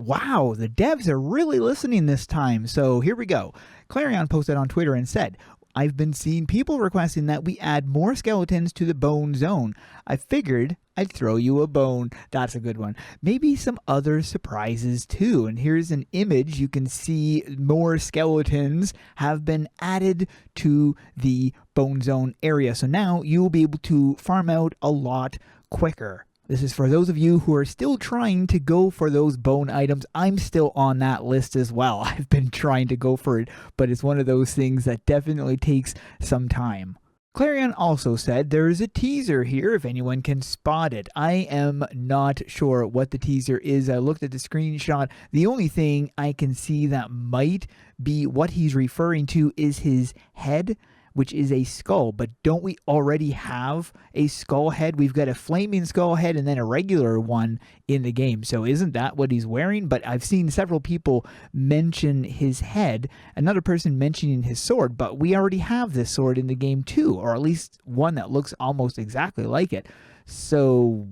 Wow, the devs are really listening this time. So here we go. Clarion posted on Twitter and said, I've been seeing people requesting that we add more skeletons to the bone zone. I figured I'd throw you a bone. That's a good one. Maybe some other surprises too. And here's an image. You can see more skeletons have been added to the bone zone area. So now you will be able to farm out a lot quicker. This is for those of you who are still trying to go for those bone items. I'm still on that list as well. I've been trying to go for it, but it's one of those things that definitely takes some time. Clarion also said there is a teaser here if anyone can spot it. I am not sure what the teaser is. I looked at the screenshot. The only thing I can see that might be what he's referring to is his head, which is a skull. But don't we already have a skull head? We've got a flaming skull head and then a regular one in the game. So isn't that what he's wearing? But I've seen several people mention his head, another person mentioning his sword, but we already have this sword in the game too, or at least one that looks almost exactly like it. So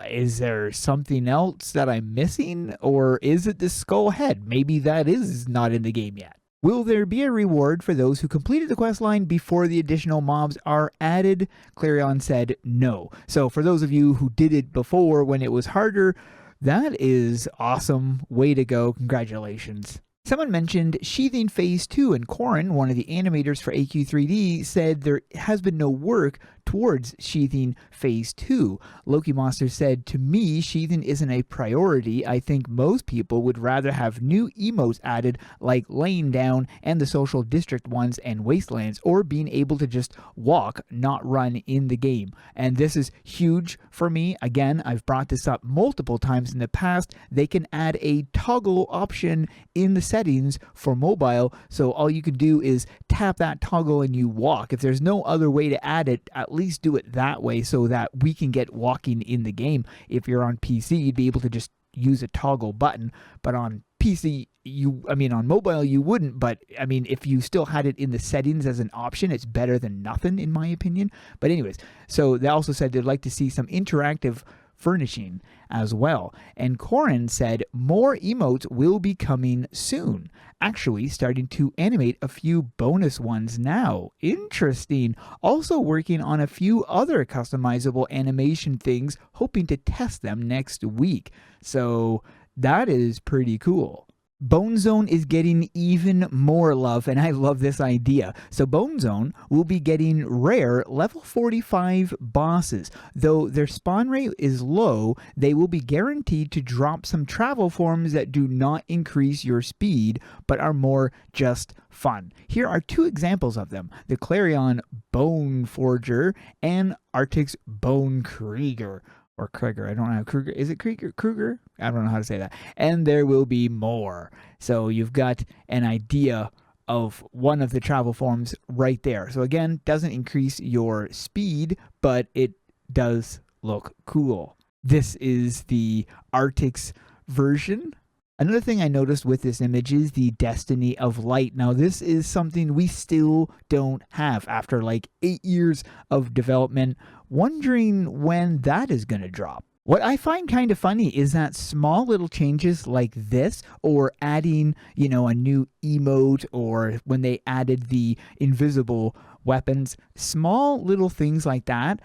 is there something else that I'm missing, or is it the skull head? Maybe that is not in the game yet. Will there be a reward for those who completed the quest line before the additional mobs are added? Clarion said no. So for those of you who did it before when it was harder, that is awesome. Way to go. Congratulations. Someone mentioned Sheathing Phase 2, and Corin, one of the animators for AQ3D, said there has been no work towards Sheathing Phase 2. Loki Monster said, to me, Sheathing isn't a priority. I think most people would rather have new emotes added like laying down and the social district ones and wastelands, or being able to just walk, not run in the game. And this is huge for me. Again, I've brought this up multiple times in the past. They can add a toggle option in the settings for mobile, so all you can do is tap that toggle and you walk. If there's no other way to add it, at least do it that way so that we can get walking in the game. If you're on PC, you'd be able to just use a toggle button, but on PC, on mobile you wouldn't, but I mean, if you still had it in the settings as an option, it's better than nothing in my opinion. But anyways, so they also said they'd like to see some interactive furnishing as well. And Corin said more emotes will be coming soon. Actually starting to animate a few bonus ones now. Interesting. Also working on a few other customizable animation things, hoping to test them next week. So that is pretty cool. Bone Zone is getting even more love, and I love this idea. So Bone Zone will be getting rare level 45 bosses. Though their spawn rate is low, they will be guaranteed to drop some travel forms that do not increase your speed, but are more just fun. Here are two examples of them: the Clarion Bone Forger and Arctic's Bone Krieger. Or Krieger, I don't know. Kruger, is it Kruger? I don't know how to say that. And there will be more. So you've got an idea of one of the travel forms right there. So again, doesn't increase your speed, but it does look cool. This is the Arctic's version. Another thing I noticed with this image is the Destiny of Light. Now this is something we still don't have after like 8 years of development. Wondering when that is going to drop. What I find kind of funny is that small little changes like this, or adding, a new emote, or when they added the invisible weapons, small little things like that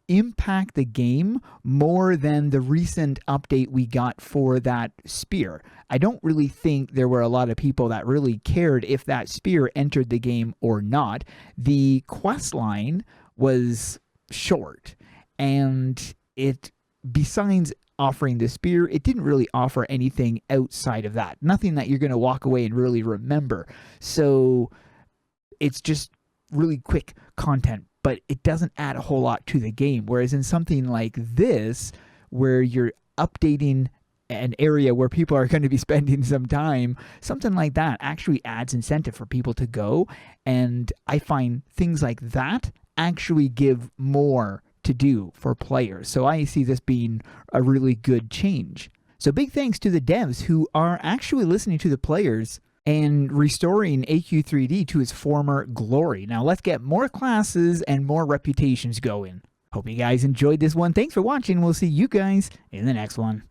impact the game more than the recent update we got for that spear. I don't really think there were a lot of people that really cared if that spear entered the game or not. The quest line was short, and it, besides offering the spear, it didn't really offer anything outside of that. Nothing that you're going to walk away and really remember. So it's just really quick content, but it doesn't add a whole lot to the game. Whereas in something like this, where you're updating an area where people are going to be spending some time, something like that actually adds incentive for people to go. And I find things like that actually give more to do for players. So I see this being a really good change. So big thanks to the devs who are actually listening to the players and restoring AQ3D to its former glory. Now let's get more classes and more reputations going. Hope you guys enjoyed this one. Thanks for watching. We'll see you guys in the next one.